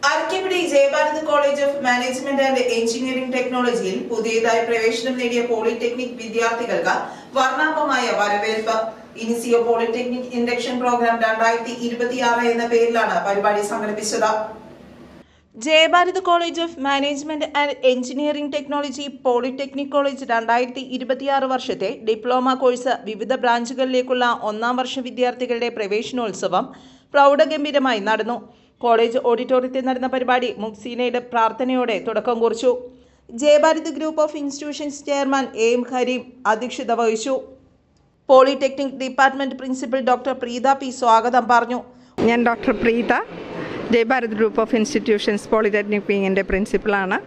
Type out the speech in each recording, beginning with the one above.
അരക്കപ്പിടി Jayabharath college of management and engineering ടെക്നോളജിയിൽ പുതിയതായി പ്രവേശനം നേടിയ പോളിടെക്നിക് വിദ്യാർത്ഥികൾക്ക് വർണ്ണാഭമായ വരവേൽപ്പ്. ഇനിസിയോ പോളിടെക്നിക് ഇൻഡക്ഷൻ പ്രോഗ്രാം 2026 എന്ന പേരിലാണ് പരിപാടി സംഘടിപ്പിച്ചത്. Jayabharat college of management and engineering technology polytechnic college 2026 വർഷത്തെ ഡിപ്ലോമ കോഴ്സ് വിവിധ ബ്രാഞ്ചുകളിലേക്കുള്ള ഒന്നാം വർഷ വിദ്യാർത്ഥികളുടെ പ്രവേശനോത്സവം പ്രൗഢഗംഭീരമായി നടന്നു. കോളേജ് ഓഡിറ്റോറിയത്തിൽ നടന്ന പരിപാടി മുക്സീനയുടെ പ്രാർത്ഥനയോടെ തുടക്കം കുറിച്ചു. Jayabharath group of institutions chairman M Hareem അധ്യക്ഷത വഹിച്ചു. Polytechnic department principal doctor Preetha P സ്വാഗതം പറഞ്ഞു. ഞാൻ doctor Preetha, Jayabharath group of institutions polytechnic വിങ്ങിൻ്റെ പ്രിൻസിപ്പളാണ്.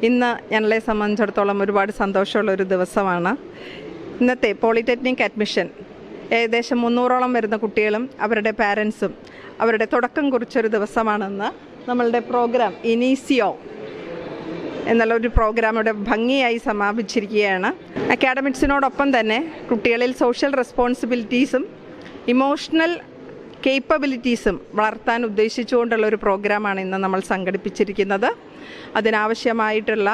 ഇന്ന് ഞങ്ങളെ സംബന്ധിച്ചിടത്തോളം ഒരുപാട് സന്തോഷമുള്ളൊരു ദിവസമാണ്. ഇന്നത്തെ പോളിടെക്നിക് അഡ്മിഷൻ ഏകദേശം 300ഓളം വരുന്ന കുട്ടികളും അവരുടെ പാരൻസും അവരുടെ തുടക്കം കുറിച്ചൊരു ദിവസമാണെന്ന് നമ്മളുടെ പ്രോഗ്രാം ഇനീസിയോ എന്നുള്ളൊരു പ്രോഗ്രാം ഇവിടെ ഭംഗിയായി സമാപിച്ചിരിക്കുകയാണ്. അക്കാഡമിക്സിനോടൊപ്പം തന്നെ കുട്ടികളിൽ സോഷ്യൽ റെസ്പോൺസിബിലിറ്റീസും ഇമോഷണൽ കേപ്പബിലിറ്റീസും വളർത്താൻ ഉദ്ദേശിച്ചുകൊണ്ടുള്ള ഒരു പ്രോഗ്രാമാണ് ഇന്ന് നമ്മൾ സംഘടിപ്പിച്ചിരിക്കുന്നത്. അതിനാവശ്യമായിട്ടുള്ള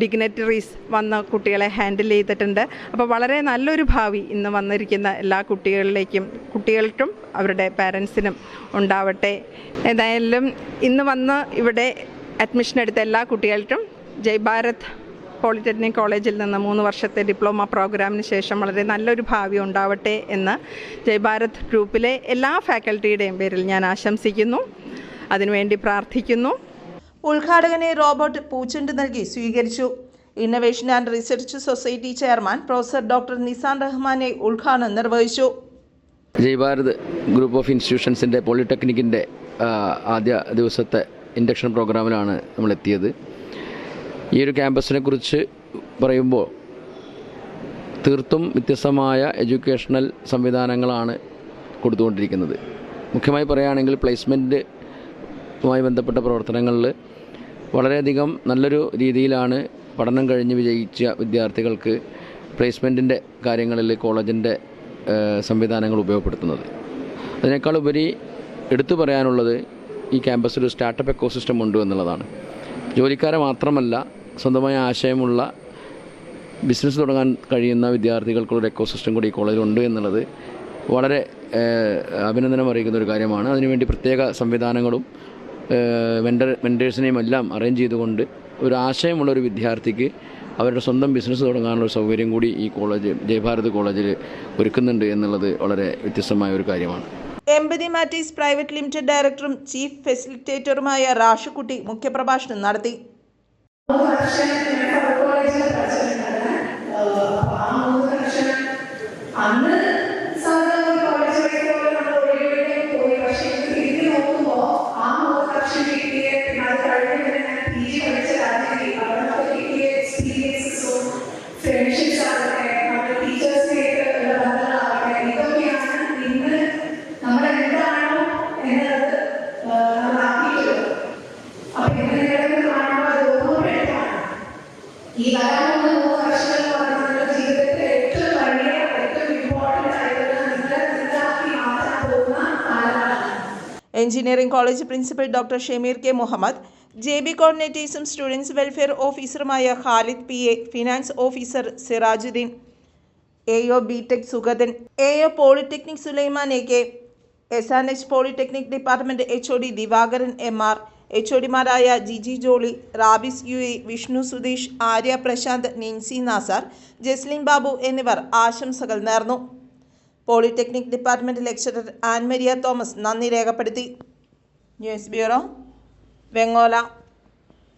ഡിഗ്നറ്ററീസ് വന്ന കുട്ടികളെ ഹാൻഡിൽ ചെയ്തിട്ടുണ്ട്. അപ്പോൾ വളരെ നല്ലൊരു ഭാവി ഇന്ന് വന്നിരിക്കുന്ന എല്ലാ കുട്ടികൾക്കും അവരുടെ പാരൻസിനും ഉണ്ടാവട്ടെ. ഏതായാലും ഇന്ന് വന്ന് ഇവിടെ അഡ്മിഷൻ എടുത്ത എല്ലാ കുട്ടികൾക്കും ജയ്ഭാരത് പോളിടെക്നിക് കോളേജിൽ നിന്ന് 3 വർഷത്തെ ഡിപ്ലോമ പ്രോഗ്രാമിന് ശേഷം വളരെ നല്ലൊരു ഭാവി ഉണ്ടാവട്ടെ എന്ന് ജയ്ഭാരത് ഗ്രൂപ്പിലെ എല്ലാ ഫാക്കൽറ്റിയുടെയും പേരിൽ ഞാൻ ആശംസിക്കുന്നു, അതിനുവേണ്ടി പ്രാർത്ഥിക്കുന്നു. ഉദ്ഘാടകനെ റോബർട്ട് പൂച്ചെണ്ട് നൽകി സ്വീകരിച്ചു. Innovation and research society chairman professor doctor Nissan റഹ്മാനെ ഉദ്ഘാടനം നിർവഹിച്ചു. ജയ്ഭാരത് ഗ്രൂപ്പ് ഓഫ് ഇൻസ്റ്റിറ്റ്യൂഷൻസിൻ്റെ പോളിടെക്നിക്കിൻ്റെ ആദ്യ ദിവസത്തെ ഇൻഡക്ഷൻ പ്രോഗ്രാമിലാണ് നമ്മളെത്തിയത്. ഈ ഒരു ക്യാമ്പസിനെ കുറിച്ച് പറയുമ്പോൾ തീർത്തും വ്യത്യസ്തമായ എഡ്യൂക്കേഷണൽ സംവിധാനങ്ങളാണ് കൊടുത്തുകൊണ്ടിരിക്കുന്നത്. മുഖ്യമായി പറയുകയാണെങ്കിൽ പ്ലേസ്മെൻറ്റുമായി ബന്ധപ്പെട്ട പ്രവർത്തനങ്ങളിൽ വളരെയധികം നല്ലൊരു രീതിയിലാണ് പഠനം കഴിഞ്ഞ് വിജയിച്ച വിദ്യാർത്ഥികൾക്ക് പ്ലേസ്മെൻറ്റിൻ്റെ കാര്യങ്ങളിൽ കോളേജിൻ്റെ സംവിധാനങ്ങൾ ഉപയോഗപ്പെടുത്തുന്നത്. അതിനേക്കാൾ ഉപരി എടുത്തു പറയാനുള്ളത് ഈ ക്യാമ്പസിൽ ഒരു സ്റ്റാർട്ടപ്പ് എക്കോസിസ്റ്റം ഉണ്ട് എന്നുള്ളതാണ്. ജോലിക്കാരെ മാത്രമല്ല, സ്വന്തമായ ആശയമുള്ള ബിസിനസ് തുടങ്ങാൻ കഴിയുന്ന വിദ്യാർത്ഥികൾക്കുള്ളൊരു എക്കോസിസ്റ്റം കൂടി ഈ കോളേജിലുണ്ട് എന്നുള്ളത് വളരെ അഭിനന്ദനം അറിയിക്കുന്ന ഒരു കാര്യമാണ്. അതിനുവേണ്ടി പ്രത്യേക സംവിധാനങ്ങളും വെൻഡേഴ്സിനെയും എല്ലാം അറേഞ്ച് ചെയ്തുകൊണ്ട് ഒരു ആശയമുള്ളൊരു വിദ്യാർത്ഥിക്ക് അവരുടെ സ്വന്തം ബിസിനസ് തുടങ്ങാനുള്ള സൗകര്യം കൂടി ഈ കോളേജ് ജയഭാരത് കോളേജിൽ ഒരുക്കുന്നുണ്ട് എന്നുള്ളത് വളരെ വ്യത്യസ്തമായ ഒരു കാര്യമാണ്. എംപതി മാറ്റീസ് പ്രൈവറ്റ് ലിമിറ്റഡ് ഡയറക്ടറും ചീഫ് ഫെസിലിറ്റേറ്ററുമായ റാഷിക്കുട്ടി മുഖ്യപ്രഭാഷണം നടത്തി. ഈ വരാനുള്ള 3 വർഷങ്ങൾ നമ്മുടെ ജീവിതത്തിൽ ഏറ്റവും വലിയ ഏറ്റവും ഇമ്പോർട്ടൻ്റ് ആയിട്ടുള്ള നിങ്ങളാക്കി മാറ്റാൻ പോകുന്ന കാലമാണ്. Engineering college principal doctor Shameer K Muhammad, JB കോർഡിനേറ്റേഴ്സും സ്റ്റുഡൻസ് വെൽഫെയർ ഓഫീസറുമായ Khalid PA, finance officer Sirajuddin, AO B Tech Sugathan, AO polytechnic Sulaiman AK, SNH polytechnic department HOD Divakaran MR, HODമാരായ ജിജി ജോളി, റാബിസ് UA, വിഷ്ണു സുധീഷ്, ആര്യ പ്രശാന്ത്, നിൻസി നാസർ, ജസ്ലിൻ ബാബു എന്നിവർ ആശംസകൾ നേർന്നു. Polytechnic department lecturer Annmaria Thomas നന്ദി രേഖപ്പെടുത്തി. News bureau, Vengola.